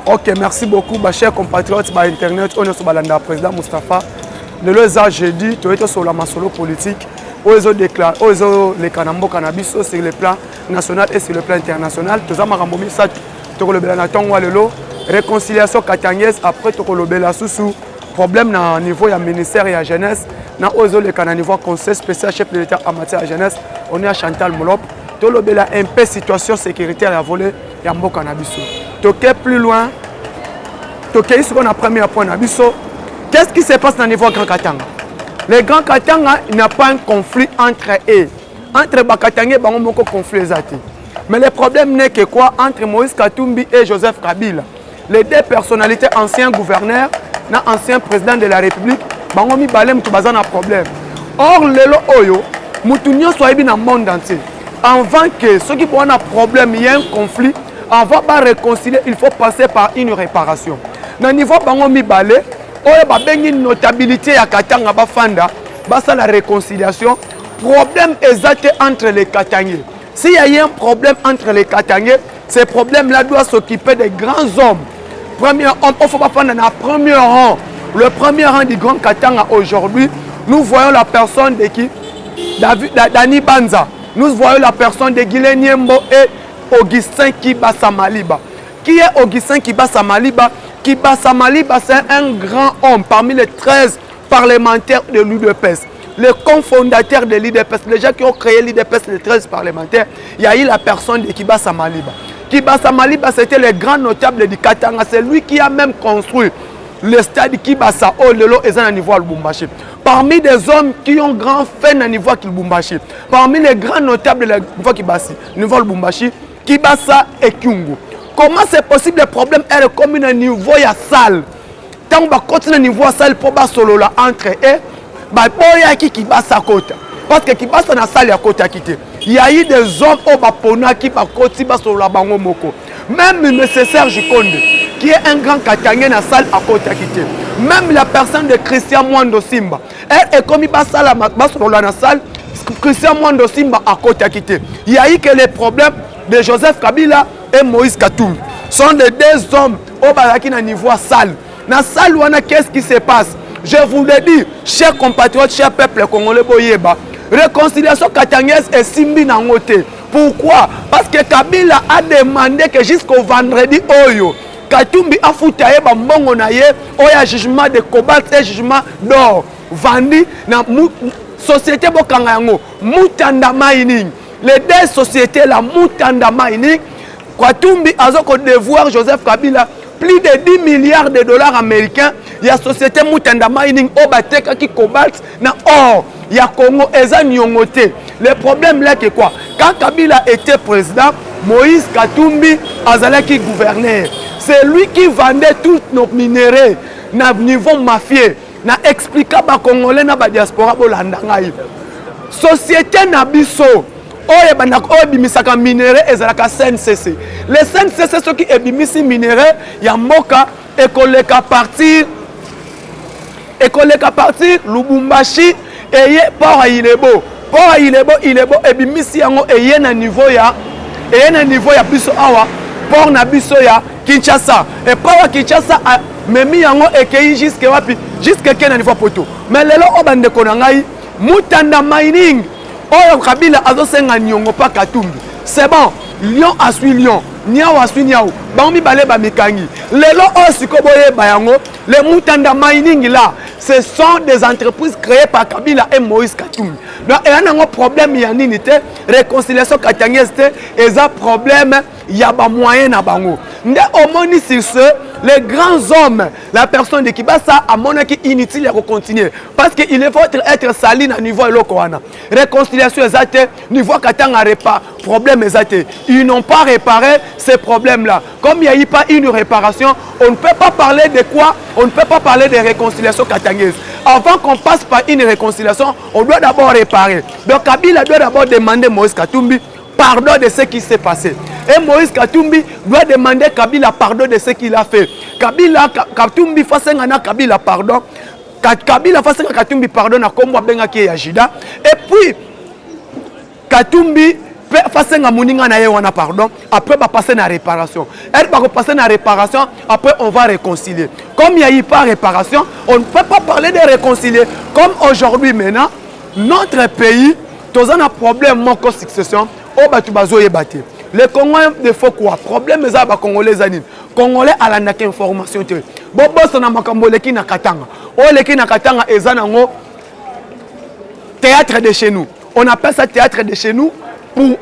Ok, merci beaucoup, ma chers compatriotes, ma internet, on est sur le président Moustapha. Le loza jeudi, tu es sur la masolo politique. Les Kanambo cannabis sur le plan national et sur le plan international. Tu as marambomi ça, tu as le bénaton walelo. Réconciliation katangès après tu as le béla sous problème na niveau ya ministère et la jeunesse. Na ozo le Canada niveau conseil spécial chef de l'État en matière de jeunesse. On est à Chantal Molop. Tu as le béla un peu situation sécuritaire à voler ya mbo cannabis. Tu es plus loin. Tu es sur la première point nabiso. Qu'est-ce qui se passe au niveau Grand Katanga? Les Grands Katanga, il n'y a pas un conflit entre eux. Entre Bakatanga et Bangomoko conflit. Mais le problème n'est que quoi? Entre Moïse Katumbi et Joseph Kabila. Les deux personnalités, anciens gouverneurs, anciens présidents de la République, Bangomi Balem tout bazan a problème. Or, lelo oyo, Moutounio soit bien dans le monde entier. Avant que ceux qui ont un problème, il y a un conflit, avant de réconcilier, il faut passer par une réparation. Dans le niveau Bangomi Balem, il y a une notabilité à Katanga Bafanda, c'est la réconciliation. Problème exact entre les Katangais. S'il y a un problème entre les Katangais, ce problème-là doit s'occuper des grands hommes. Premier homme, il ne faut pas prendre dans le premier rang. Le premier rang du Grand Katanga aujourd'hui, nous voyons la personne de qui? Dani Banza. Nous voyons la personne de Guilhem Niembo et Augustin Kibasa Maliba. Qui est Augustin Kibasa Maliba? Kibasa Maliba, c'est un grand homme parmi les 13 parlementaires de l'UDPS. Les cofondateurs de l'UDPS, les gens qui ont créé l'UDPS, les 13 parlementaires, il y a eu la personne de Kibasa Maliba. Kibasa Maliba, c'était le grand notable du Katanga. C'est lui qui a même construit le stade Kibasa Olelo et à niveau Lubumbashi. Parmi des hommes qui ont grand fait à niveau Lubumbashi, parmi les grands notables de niveau Lubumbashi, Kibasa et Kyungu. Comment c'est possible le problème est comme un niveau ya salle. Tant qu'on continue à niveau salle pour bas solo là entre eux, bah boya qui basa côté. Parce que qui basa na salle à côté à quitter. Il y a eu des hommes au bapona qui ba côté bas solo la bango moko. Même le Serge Konde qui est un grand Katangais na salle à côté à quitter. Même la personne de Christian Mwando Simba. Elle est comme basa la bas solo la salle Christian Mwando Simba à côté à quitter. Il y a eu que les problèmes de Joseph Kabila et Moïse Katumbi sont les deux hommes au Baraki na niveau salle. Na salle qu'est-ce qui se passe? Je vous le dis, chers compatriotes, chers peuples congolais boyeba, réconciliation katangaise est simbi na ngote. Pourquoi? Parce que Kabila a demandé que jusqu'au vendredi oyo Katumbi a foutu ba mbongo na ye oya jugement de cobalt et jugement d'or vendu na société bokanga yango Mutanda Mining. Les deux sociétés la Mutanda Mining, Katumbi a devoir Joseph Kabila plus de 10 milliards de dollars américains. Il y a la société Mutanda Mining au Bateka qui cobalt na or. Il y a Congo Eza Nyongote. Le problème là c'est quoi? Quand Kabila était président, Moïse Katumbi azalaki gouverneur. C'est lui qui vendait tous nos minéraux na niveau mafieux. Na expliquer ba Congolais na ba diaspora bolanda ngai. Société Nabiso oye bandak oye bimisaka minéraux ezalaka CNCC. Les CNCC ceux qui ebimisi minéraux ya mboka ekoleka partir Lubumbashi eye port Ilebo ebimisi yango eye na niveau ya biso awa port na biso ya Kinshasa et port Kinshasa memi yango ekei jusque wapi jusque ke na niveau poto. Mais lelo obandeko na ngai Mutanda Mining oyo Kabila azosenga nyongo pa Katumbi. C'est bon, Lion a suivi Lion, Niao a suivi Niao. Bangi bale ba mikangi. Lelo o sikoboye bayango, les Mutanda Mining là, ce sont des entreprises créées par Kabila et Moïse Katumbi. Donc il y a un problème ya nini te, réconciliation katangaise te, et ça problème ya ba moyen na bango. Nde omoni sur ce les grands hommes, la personne de Kibasa a mon qui inutile à continuer parce qu'il faut être sali à niveau local. Réconciliation exacte, niveau Katanga répare problème exact. Ils n'ont pas réparé ces problèmes-là. Comme il n'y a eu pas une réparation, on ne peut pas parler de quoi? On ne peut pas parler de réconciliation katangaise. Avant qu'on passe par une réconciliation, on doit d'abord réparer. Donc Kabila doit d'abord demander Moïse Katumbi pardon de ce qui s'est passé. Et Moïse Katumbi doit demander Kabila pardon de ce qu'il a fait. Katumbi fassengana Kabila pardon. Kabila fassengana Katumbi pardon na kombo benga ki ya Jida. Et puis Katumbi face à moninga na yewana pardon, après va passer na réparation. Elle va passer na réparation, après on va réconcilier. Comme il n'y a eu pas réparation, on ne peut pas parler de réconcilier. Comme aujourd'hui maintenant, notre pays, tous un problème de succession, au batu bazo yebate. Les Congolais de faut quoi? Problème les aba Congolais anine. Congolais à la nak information te. Bobo sona makambo leki na katanga. O leki na katanga ezanango théâtre de chez nous. On appelle ça théâtre de chez nous. Pour eux,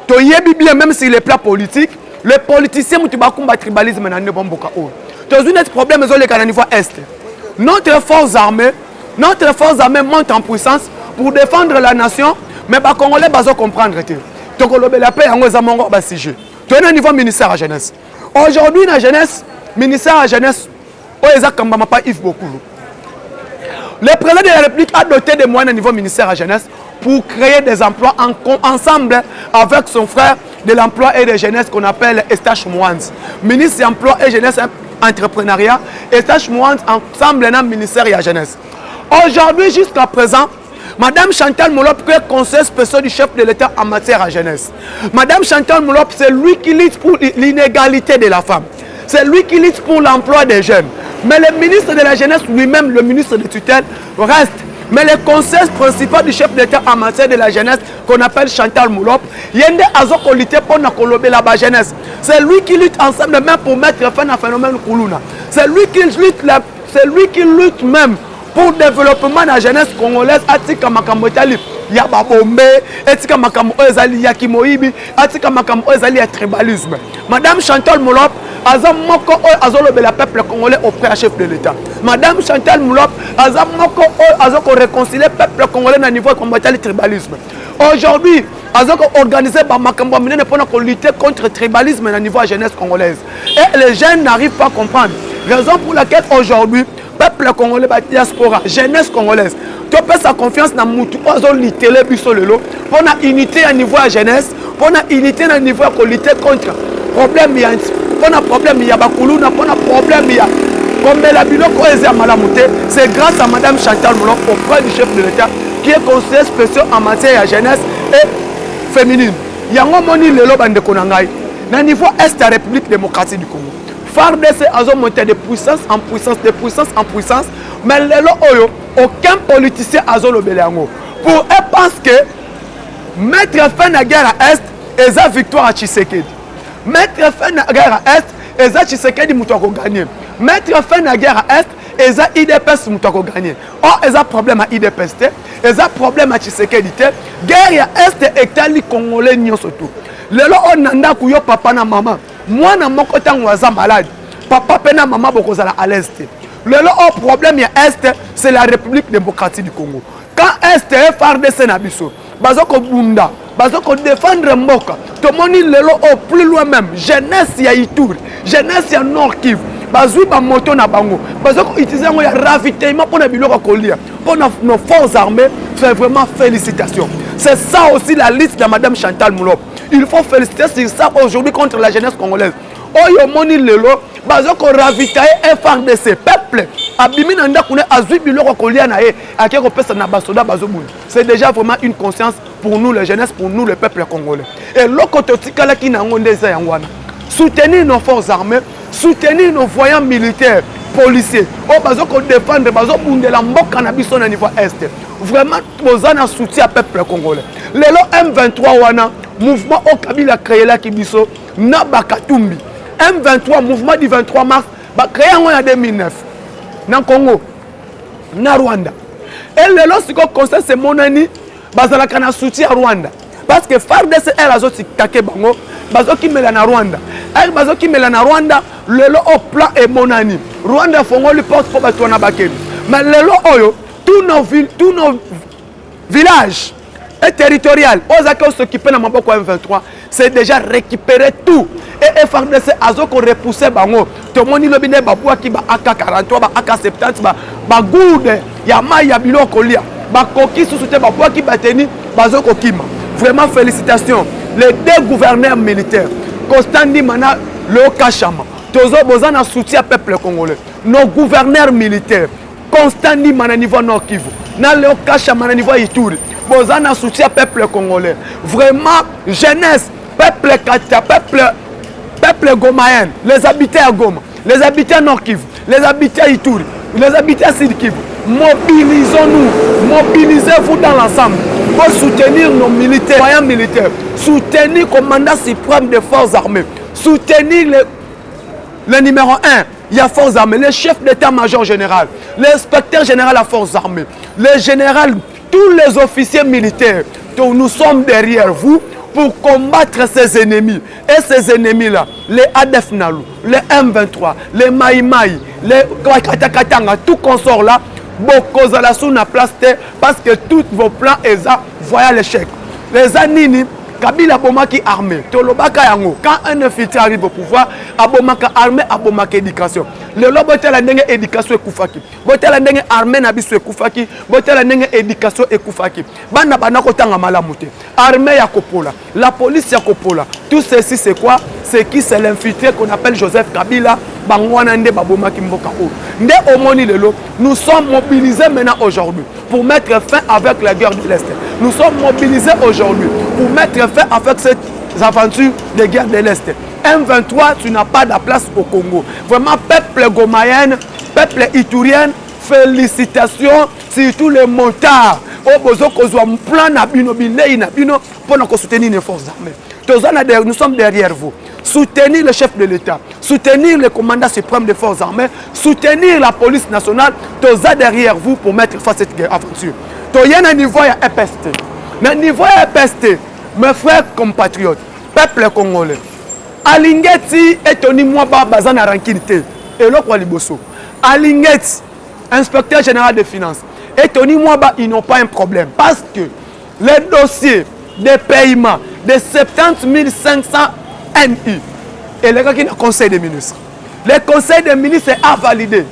to yebi bien même sur les plans politiques, les politiciens mutu ba combat tribalisme na ne bomboka o. To une problème zo le kana niveau est. Notre force armée monte en puissance pour défendre la nation, mais ba Congolais bazo comprendre te. To kolobe la paix yango za mongo ba sujet. To na niveau ministère à jeunesse. Aujourd'hui la jeunesse, ministère à jeunesse, o eza kamba ma pas Yves Bokulu. Le président de la République a doté des moyens au niveau ministère à jeunesse pour créer des emplois ensemble avec son frère de l'emploi et de jeunesse qu'on appelle Estache Mouans. Ministre de l'emploi et jeunesse entrepreneuriat, Estache Mouans ensemble dans le ministère de la jeunesse. Aujourd'hui, jusqu'à présent, Madame Chantal Moulop, qui est conseiller spécial du chef de l'État en matière de jeunesse. Madame Chantal Moulop, c'est lui qui lutte pour l'inégalité de la femme. C'est lui qui lutte pour l'emploi des jeunes. Mais le ministre de la jeunesse lui-même, le ministre de tutelle, reste. Mais le conseil principal du chef d'État en matière de la jeunesse, qu'on appelle Chantal Moulop, Yende Azoko lutte pour la jeunesse. C'est lui qui lutte ensemble même pour mettre fin à phénomène Koulouna. C'est lui qui lutte même pour le développement de la jeunesse congolaise. Atika Makamotali, Yaba Bombe, Atika Makamo Ezali Yakimoibi, Atika Makamo Ezali tribalisme. Madame Chantal Moulop, Azamoko Azolobe la peuple congolais auprès du chef de l'État. Madame Chantal Moulop, Azamoko Azoko réconcilier le peuple congolais au niveau de combattre le tribalisme. Aujourd'hui, Azoko organisé par Makambo Mine pour lutter contre le tribalisme au niveau de la jeunesse congolaise. Et les jeunes n'arrivent pas à comprendre. Raison pour laquelle aujourd'hui, peuple congolais, la diaspora, jeunesse congolaise, tu peux sa confiance dans Moutou, l'itélé, Bissolelo, pour la unité au niveau de la jeunesse, pour la unité au niveau de lutter contre problème. Pour un problème, il y a Bakuluna, pour un problème, il y a comme la biloko à Malamouté, c'est grâce à Madame Chantal Moulop, auprès du chef de l'État, qui est conseiller spécial en matière de jeunesse et féminine. Il y a un moni lelo bande konangai. Na niveau est de la République démocratique du Congo. FARDC a monté de puissance en puissance, de puissance en puissance, mais lelo oyo, aucun politicien a le belango. Pour eux, parce que mettre fin à la guerre à Est, et la victoire à Tshisekedi. Mettre fin à la guerre à Est, et ça Tshisekedi moutoua gagner. Mettre fin à la guerre à Est, et ça IDPS moutoua gagner. Or, il y a problème à IDPS, il y a problème à Tshisekedi. Guerre à Est et Tali Congolais n'y surtout. Lelo on nanda kuyo papa na maman. Moi na mon côté on malade. Papa pena maman bokozala à l'Est. Lelo au problème à Est, c'est la République démocratique du Congo. Quand Est est FARDC na biso, bazoko bunda. Bazoko défendre Mboka. Tout le monde lelo au plus loin même. Jeunesse ya Ituri, jeunesse ya Nord Kivu. Bazui ba moto na bango. Bazoko utiliser un ravitaillement pour na biloko kolia. Pour nos forces armées, c'est vraiment félicitations. C'est ça aussi la liste de Madame Chantal Moulop. Il faut féliciter sur ça aujourd'hui contre la jeunesse congolaise. Oyo moni lelo bazoko ravitailler FARDC peuple. Abimi nanda kune azui biloko kolia na e akeko pesa na basoda bazobuni. C'est déjà vraiment une conscience pour nous les jeunesses, pour nous le peuple congolais. Et lokototikala ki na ngonde za yangwana. Soutenir nos forces armées, soutenir nos voyants militaires, policiers. Oh bazoko défendre bazobundela mboka na biso na niveau est. Vraiment bozana soutien au peuple congolais. Lelo M23 wana mouvement au Kabila créé là qui biso na bakatumbi. M23 mouvement du 23 mars ba créé en 2009 na Congo na Rwanda. Et lelo siko conseil c'est monani bazalaka na soutien à Rwanda parce que FARDC elle azoti take bango bazoki mela na Rwanda. Elle bazoki mela na Rwanda lelo au plan et monani. Rwanda fongoli porte pour bato na bakeni. Mais lelo oyo tous nos villages et territoriales, aux s'occuper dans Maboko M23, c'est déjà récupérer tout. Et FARDC a repoussé bango. Tout le monde le bine babou qui ba AK43, ba AK70, ba goude, yama yabilo kolia, ba koki sous-souté babou qui bateni, bazoko kima. Vraiment félicitations. Les deux gouverneurs militaires, Constant Dimana, Léo Kachama, Tozo Bozana soutien peuple congolais. Nos gouverneurs militaires, Constant Ndima na niveau Nord Kivu, na Léo Kacha na niveau Ituri, bozana soutien peuple congolais. Vraiment jeunesse, peuple Kata, peuple gomayen, les habitants à Goma, les habitants Nord Kivu, les habitants Ituri, les habitants Sud Kivu. Mobilisons-nous, mobilisez-vous dans l'ensemble pour soutenir nos militaires, soutenir le commandant suprême des forces armées, soutenir le numéro 1, il y a forces armées, le chef d'état-major général, l'inspecteur général à forces armées, le général, tous les officiers militaires. Donc nous sommes derrière vous pour combattre ces ennemis. Et ces ennemis-là, les ADF Nalou, les M23, les Maïmaï, les Katakatanga, tout consort là, beaucoup de la sous na place parce que tous vos plans voient l'échec. Les Anini, Kabila Bomaki armé, Tolobaka Yango, quand un infiltré arrive au pouvoir, Abomaka armé, Abomaka éducation. Le lobotel a une éducation et Koufaki. Botel a une armée Nabisu et Koufaki, Botel a une éducation et Koufaki. Bana Banakotanga Malamute, armée Yakopola, la police Yakopola. Tout ceci c'est quoi? C'est qui? C'est l'infiltré qu'on appelle Joseph Kabila, Bangwanande Babomaki Mbokao. Nde Omoni Lelo, nous sommes mobilisés maintenant aujourd'hui pour mettre fin avec la guerre de l'Est. Nous sommes mobilisés aujourd'hui pour mettre fin avec cette aventure de guerre de l'Est. M23, tu n'as pas de place au Congo. Vraiment, peuple gomayen, peuple iturien, félicitations, surtout les motards. Nous soutenir les forces armées. Nous sommes derrière vous. Soutenir le chef de l'État, soutenir le commandant suprême des forces armées, soutenir la police nationale. Nous sommes derrière vous pour mettre face à cette aventure. Il y a un niveau de EPST. Le niveau de EPST, mes frères compatriotes, peuple congolais, Alingeti et Tony Mwaba Bazana Rankinité, et l'autre Liboso. Alingeti, inspecteur général des finances, et Tony Mwaba, ils n'ont pas un problème. Parce que les dossiers de paiement de 70 500 NI, et le gars qui est le conseil des ministres. Le conseil des ministres a validé.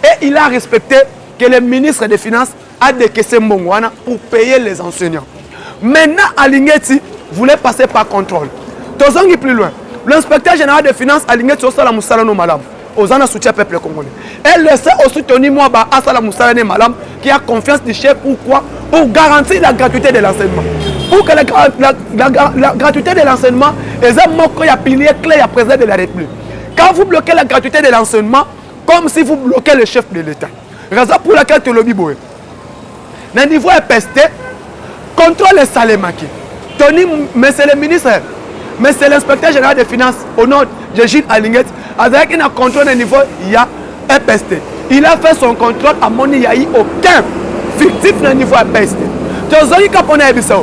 Et il a respecté que le ministre des Finances a décaissé Mbongwana pour payer les enseignants. Maintenant, Alingeti voulait passer par contrôle. Tous ans plus loin. L'inspecteur général des finances a ligné sur Salam Moussalano Malam. Aux ans soutien peuple congolais. Elle le sait aussi Tony Mwaba à Salam Moussalano Malam qui a confiance du chef. Pourquoi? Pour garantir la gratuité de l'enseignement. Pour que la gratuité de l'enseignement est un pilier clé à président de la République. Quand vous bloquez la gratuité de l'enseignement, comme si vous bloquez le chef de l'État. Raison pour laquelle tu le biboé. Le niveau est pesté. Contrôle les Salemaki. Tony, monsieur le ministre. Mais c'est l'inspecteur général des finances au nom de Gilles Alinguet. Avec un contrôle au niveau, il y a EPST. Il a fait son contrôle à Moni, il n'y a eu aucun fictif au niveau EPST. Tu as dit qu'on a vu ça.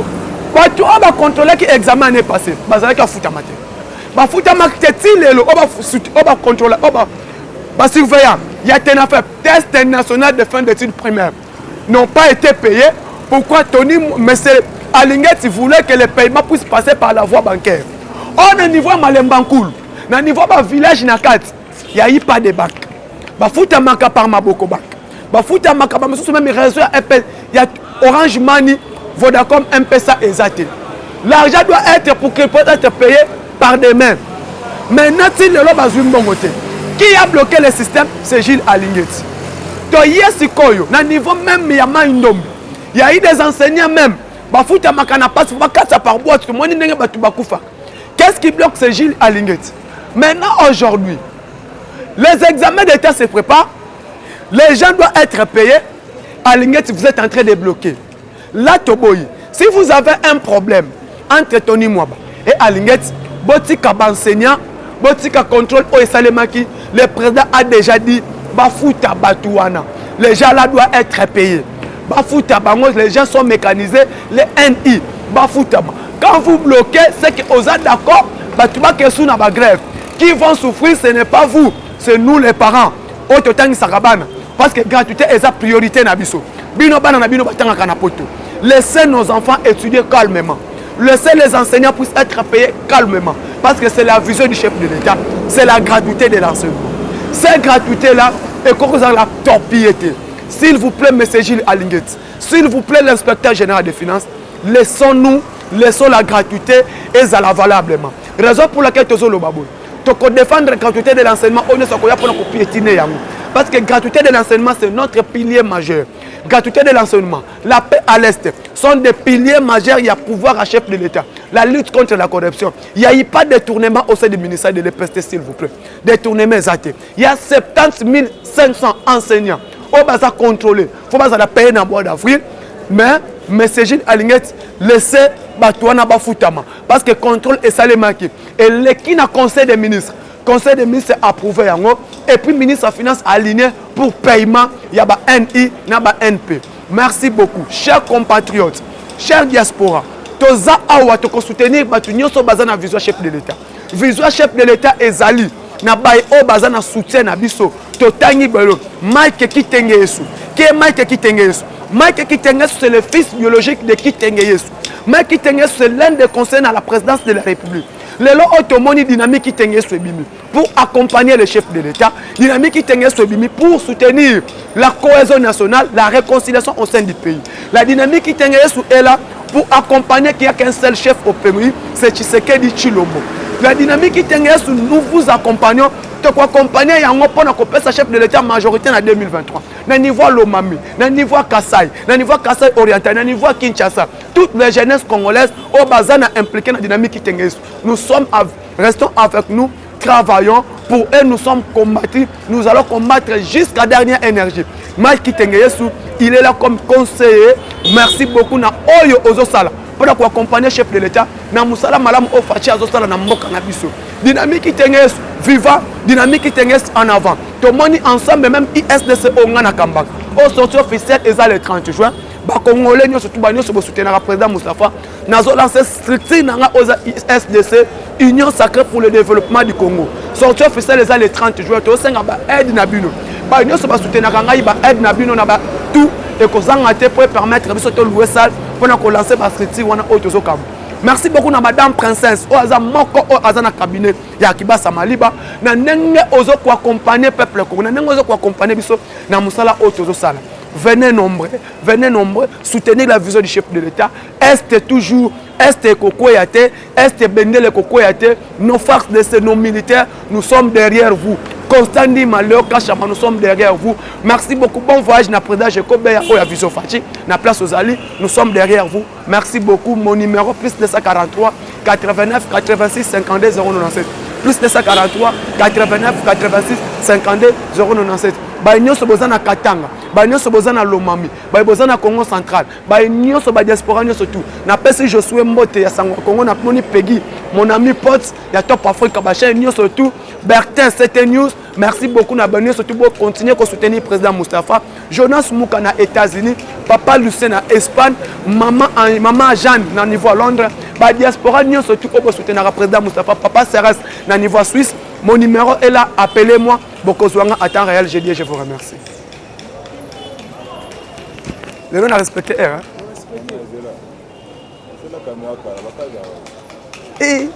Tu as contrôlé l'examen l'année passée. Tu as fait Foutamate. Foutamate, tu as contrôlé. Surveillant, il y a un affaire. Test national de fin d'études primaires n'ont pas été payés. Pourquoi Tony, monsieur Alinguet, voulait que les paiements puissent passer par la voie bancaire? On a niveau Malembankoul, na niveau ba village Nakat, il n'y a eu pas de banque. Ba fouta maka par Maboko Bank. Ba fouta maka ba monsieur même réseau il y a Orange Money, Vodacom, M-Pesa et Zate. L'argent doit être pour qu'il puisse être payé par des mains. Maintenant, si le lobe a zoomé, qui a bloqué le système, c'est Gilles Alinguet. Donc hier Koyo, na niveau même il y a Maïndom. Il y a eu des enseignants même. Ba fouta maka na passe ba katsa par boîte, tout le monde n'est pas tout bakoufa. Qu'est-ce qui bloque? C'est Gilles Alinguet. Maintenant, aujourd'hui, les examens d'État se préparent. Les gens doivent être payés. Alinguet, vous êtes en train de bloquer. Là, Toboyi, si vous avez un problème entre Tony Mwaba et Alinguet, Botika enseignant, Botika contrôle Oesalemaki, le président a déjà dit Bafouta Batouana. Les gens là doivent être payés. Bafouta Bangos, les gens sont mécanisés. Les NI, Bafouta. Quand vous bloquez, c'est que vous êtes d'accord, grève. Qui vont souffrir, ce n'est pas vous, c'est nous les parents. Parce que gratuité est la priorité. Laissez nos enfants étudier calmement. Laissez les enseignants puissent être payés calmement. Parce que c'est la vision du chef de l'État. C'est la gratuité de l'enseignement. Cette gratuité-là est cause de la torpillité. S'il vous plaît, M. Gilles Alinguet, s'il vous plaît, l'inspecteur général des finances, laissons-nous. Laissons la gratuité et ça la valablement. Raison pour laquelle tu as le babou. Tu défendre la gratuité de l'enseignement, on ne sait pas pour piétiner. Parce que gratuité de l'enseignement, c'est notre pilier majeur. Gratuité de l'enseignement, la paix à l'Est sont des piliers majeurs. Il y a pouvoir à chef de l'État. La lutte contre la corruption. Il n'y a eu pas de détournement au sein du ministère de l'EPST, s'il vous plaît. Détournement exact. Il y a 70 500 enseignants au bazar contrôlé. Il faut pas la payer dans le mois d'avril. Mais c'est juste aligné, laisser Batouana Bafoutama. Parce que le contrôle est salé manqué. Et l'équipe a conseil des ministres. Conseil des ministres a approuvé. Et puis le ministre des Finances a aligné pour paiement. Il y a NI, il y a NP. Merci beaucoup. Chers compatriotes, chers diaspora, toza awa to soutenir Batunyo so bazana visuel chef de l'État. Visuel chef de l'État est Zali. Na baye o bazana soutien na biso. Totangi belo. Mike Kitenge Yesu. Qui est Mike Kitenge Yesu? Mike Kitenge Yesu, c'est le fils biologique de Kitenge Yesu. Mike Kitenge Yesu, c'est l'un des conseillers à la présidence de la République. Le lot automoni dynamique Kitenge Yesu pour accompagner le chef de l'État. Dynamique Kitenge Yesu pour soutenir la cohésion nationale, la réconciliation au sein du pays. La dynamique Kitenge Yesu est là pour accompagner qu'il n'y a qu'un seul chef au pays, c'est Tshisekedi Tshilombo. La dynamique Kitenge Yesu, nous vous accompagnons. Pour accompagner sa chef de l'État majoritaire en 2023. Dans niveau Lomami, dans niveau Kassai, dans niveau Kassai oriental, dans niveau Kinshasa, toutes les jeunesses congolaises au bazar impliquées dans la dynamique Kitenge. Nous restons avec nous, travaillons pour eux, nous sommes combattus, nous allons combattre jusqu'à la dernière énergie. Mike Kitenge, il est là comme conseiller. Merci beaucoup na Oyo Ozosala pour accompagner le chef de l'État. Na Musala Malam Ofachi Azosala na Mboka na biso. Dynamique Kitenge vivant, dynamique Kitenge en avant. Tout le monde ensemble, même ISDC Ongana Kambak. Au sortie officielle, ils ont le 30 juin. Les Congolais, nous sommes soutenir le président Moustapha. Nous avons lancé structure aux ISDC, Union sacrée pour le développement du Congo. Sortie officielle, ils ont le 30 juin. Nous avons aide Nabino. Nous sommes soutenir aide Nabino, tout et qu'on pour permettre de louer salle pour lancer la structure au Kamu. Merci beaucoup à Madame Princesse. Oaza moko oaza na cabinet ya Kibasa Maliba. Na nenge ozo ko accompagner peuple congolais. Na nenge ozo ko accompagner biso na musala otozo sala. Venez nombreux, soutenir la vision du chef de l'État. Est toujours, Est Kokoyate, Est Bendele Kokoyate, nos forces de nos militaires, nous sommes derrière vous. Constantin Malheur, Kachama, nous sommes derrière vous. Merci beaucoup. Bon voyage, na président Jacob Oya Vision Fachi, na place aux Ali. Nous sommes derrière vous. Merci beaucoup. Mon numéro plus 243 89 86 52 097. Plus 243 89 86 52 097. Baïnyo Sobozana Katanga, Baïnyo Sobozana Lomami, Baïbozana Congo Central, Baïnyo Soba Diaspora surtout. Na pesi Josué Mbote ya Sango Congo na Moni Peggy, mon ami Potts, ya Top Africa Bacha Nyo surtout. Bertin, c'était news. Merci beaucoup na Baïnyo surtout pour continuer à soutenir le président Moustapha. Jonas Mouka na États-Unis, Papa Lucien na Espagne, Maman Jeanne na niveau Londres, ba diaspora Nyo surtout pour soutenir le président Moustapha, Papa Seres na niveau Suisse. Mon numéro est là, appelez-moi. Bokozwanga à temps réel, j'ai dit, je vous remercie. Les gens ont respecté R. Hein? Et